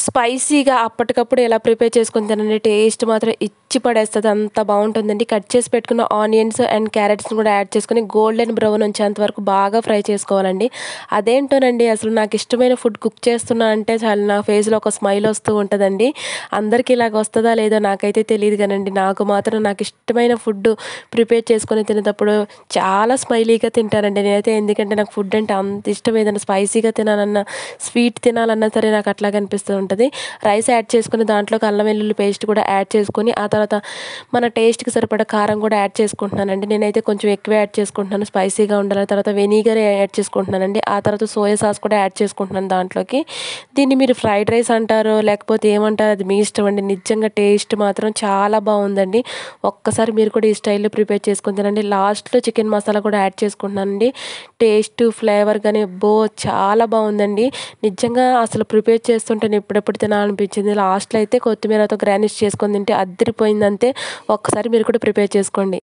స్పైసీగా అప్పటికప్పుడు ఎలా ప్రిపేర్ చేసుకొని తినండి. టేస్ట్ మాత్రం ఇచ్చి పడేస్తది. అంత బావుంటుందండి. కట్ చేసి పెట్టుకున్న ఆనియన్స్ అండ్ క్యారెట్స్‌ని కూడా యాడ్ చేసుకొని గోల్డెన్ బ్రౌన్ వచ్చేంత వరకు బాగా ఫ్రై చేసుకోవాలండి. అదేంటోనండి అసలు నాకిష్టమైన ఫుడ్ కుక్ చేస్తున్నా అంటే చాలు నా ఫేస్‌లో ఒక స్మైల్ వస్తూ ఉంటదండి. అందరికి ఇలాగ వస్తదా లేదో నాకైతే తెలీదు గానండి. నాకు మాత్రం నాకిష్టమైన ఫుడ్ ప్రిపేర్ చేసుకొని తినేటప్పుడు చాలా స్మైలీగా తింటానండి నేనైతే. ఎందుకంటే నాకు ఫుడ్ అంటే అంత ఇష్టం. ఏదైనా స్పైసీగా తినాలన్నా, స్వీట్ తినాలన్నా సరే నాకు అట్లాగే అనిపిస్తూ ఉంటది. రైస్ యాడ్ చేసుకొని దాంట్లోకి అల్లం వెల్లుల్లి పేస్ట్ కూడా యాడ్ చేసుకొని, ఆ తర్వాత మన టేస్ట్‌కి సరిపడా కారం కూడా యాడ్ చేసుకుంటున్నానండి. నేనైతే కొంచెం ఎక్కువే యాడ్ చేసుకుంటున్నాను స్పైసీగా ఉండాలని. తర్వాత వెనిగర్ యాడ్ చేసుకుంటున్నానండి. ఆ తర్వాత సోయా సాస్ కూడా యాడ్ చేసుకుంటున్నాను దాంట్లోకి. దీన్ని మీరు ఫ్రైడ్ రైస్ అంటారో లేకపోతే ఏమంటారో అది మీ ఇష్టం అండి. నిజంగా టేస్ట్ మాత్రం చాలా బావుందండి. ఒక్కసారి మీరు కూడా ఈ స్టైల్‌లో ప్రిపేర్ చేసుకొని తినండి. లాస్ట్‌లో చికెన్ మసాలా కూడా యాడ్ చేసుకుంటున్నానండి. టేస్ట్, ఫ్లేవర్ గాని అబ్బో! చాలా బావుందండి. నిజంగా అసలు ప్రిపేర్ చేస్తుంటేనే ఎప్పుడెప్పుడు తినాలనిపించింది. లాస్ట్‌లో అయితే కొత్తిమీరతో గార్నిష్ చేసుకొని తింటే అద్దిరిపోయిందంతే. ఒక్కసారి మీరు కూడా ప్రిపేర్ చేసుకోండి.